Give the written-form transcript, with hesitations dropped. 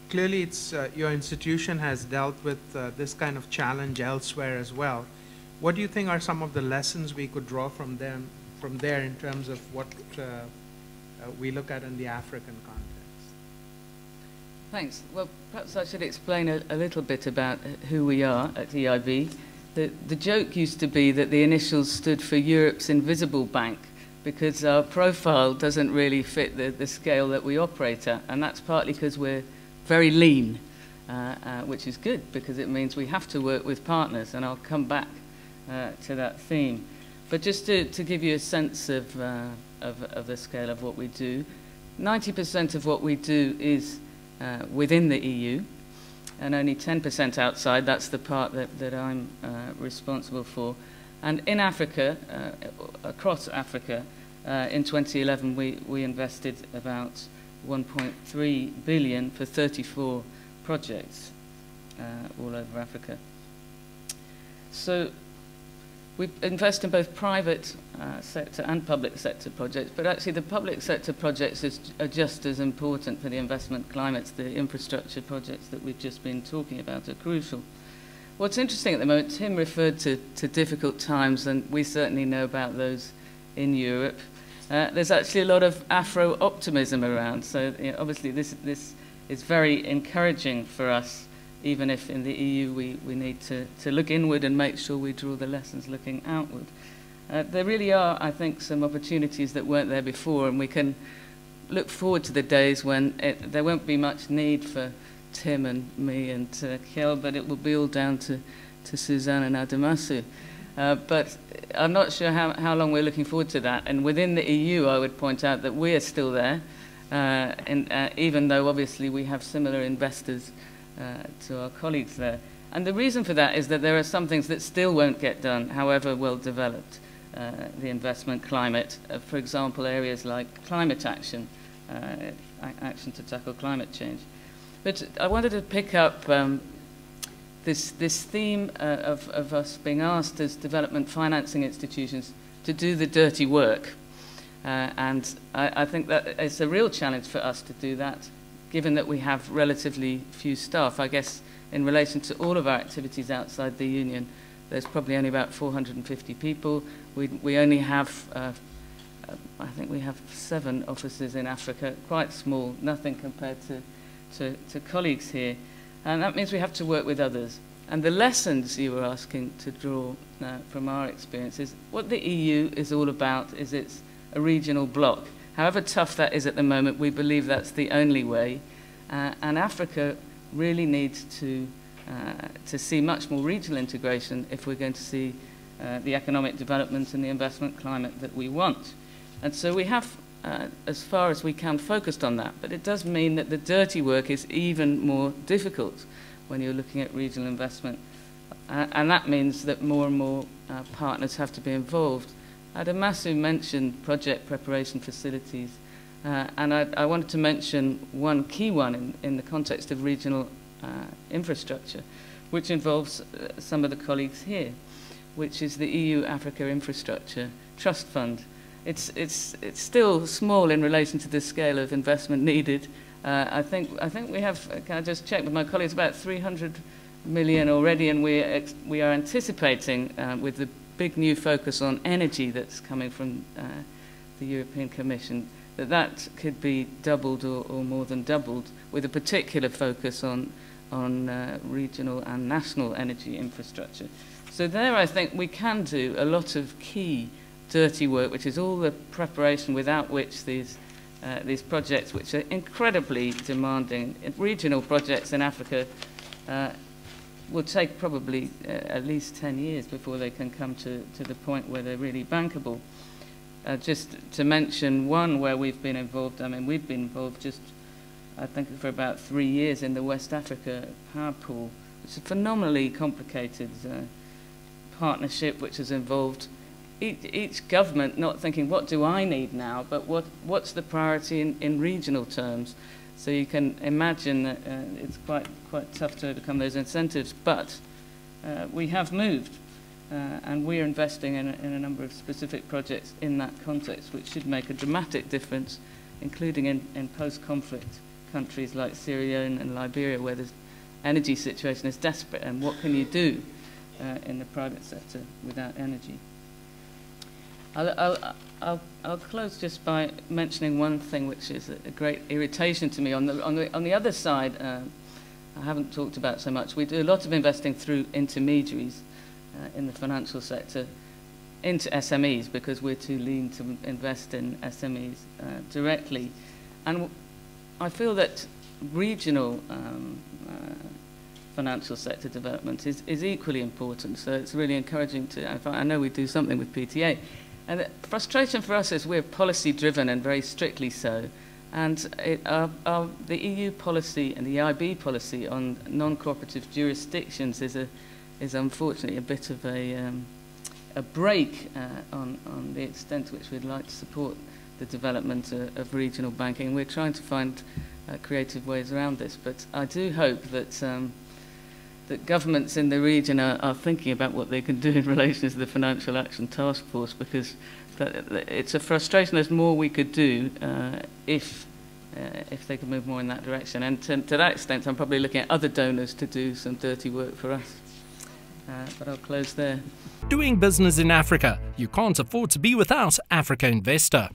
clearly it's, your institution has dealt with this kind of challenge elsewhere as well. What do you think are some of the lessons we could draw from there in terms of what we look at in the African context? Thanks. Well, perhaps I should explain a little bit about who we are at EIB. The joke used to be that the initials stood for Europe's Invisible Bank, because our profile doesn't really fit the scale that we operate at, and that's partly because we're very lean, which is good because it means we have to work with partners, and I'll come back to that theme. But just to give you a sense of the scale of what we do, 90% of what we do is within the EU, and only 10% outside. That's the part that I'm responsible for. And in Africa, across Africa, in 2011, we invested about 1.3 billion for 34 projects all over Africa. So we invest in both private sector and public sector projects, but actually the public sector projects are just as important for the investment climates. The infrastructure projects that we've just been talking about are crucial. What's interesting at the moment, Tim referred to difficult times, and we certainly know about those in Europe. There's actually a lot of Afro-optimism around, so obviously this is very encouraging for us, even if in the EU we need to look inward and make sure we draw the lessons looking outward. There really are, I think, some opportunities that weren't there before, and we can look forward to the days when there won't be much need for Tim and me and Kjell, but it will be all down to Suzanne and Adamasu. But I'm not sure how long we're looking forward to that. And within the EU, I would point out that we are still there, even though obviously we have similar investors to our colleagues there. And the reason for that is that there are some things that still won't get done, however well developed the investment climate. For example, areas like climate action, action to tackle climate change. But I wanted to pick up this theme of us being asked as development financing institutions to do the dirty work. And I think that it's a real challenge for us to do that, given that we have relatively few staff. I guess in relation to all of our activities outside the Union, there's probably only about 450 people. We only have, I think we have 7 offices in Africa, quite small, nothing compared to colleagues here. And that means we have to work with others. And the lessons you were asking to draw from our experience is what the EU is all about is it's a regional bloc. However tough that is at the moment, we believe that's the only way. And Africa really needs to see much more regional integration if we're going to see the economic development and the investment climate that we want. And so we have, as far as we can, focused on that. But it does mean that the dirty work is even more difficult when you're looking at regional investment. And that means that more and more partners have to be involved. Adamasu mentioned project preparation facilities, and I wanted to mention one key one in the context of regional infrastructure, which involves some of the colleagues here, which is the EU Africa Infrastructure Trust Fund. It's still small in relation to the scale of investment needed. I think we have, can I just check with my colleagues, about 300 million already, and we are anticipating with the big new focus on energy that's coming from the European Commission, that could be doubled or more than doubled, with a particular focus on regional and national energy infrastructure. So there I think we can do a lot of key dirty work, which is all the preparation without which these projects, which are incredibly demanding, regional projects in Africa, will take probably at least 10 years before they can come to the point where they're really bankable. Just to mention one where we've been involved, I mean, we've been involved just, I think, for about 3 years in the West Africa Power Pool. It's a phenomenally complicated partnership which has involved each government not thinking, what do I need now, but what's the priority in regional terms. So you can imagine that it's quite tough to overcome those incentives, but we have moved, and we're investing in a number of specific projects in that context, which should make a dramatic difference, including in post-conflict countries like Syria and Liberia, where the energy situation is desperate, and what can you do in the private sector without energy? I'll close just by mentioning one thing which is a great irritation to me. On the other side, I haven't talked about so much. We do a lot of investing through intermediaries in the financial sector into SMEs, because we're too lean to invest in SMEs directly. And I feel that regional financial sector development is equally important. So it's really encouraging to, I know we do something with PTA. And the frustration for us is we're policy driven, and very strictly so. And the EU policy and the IB policy on non-cooperative jurisdictions is unfortunately a bit of a break on the extent to which we'd like to support the development of regional banking. We're trying to find creative ways around this, but I do hope that that governments in the region are thinking about what they can do in relation to the Financial Action Task Force, because it's a frustration. There's more we could do if they could move more in that direction. And to that extent, I'm probably looking at other donors to do some dirty work for us. But I'll close there. Doing business in Africa. You can't afford to be without Africa Investor.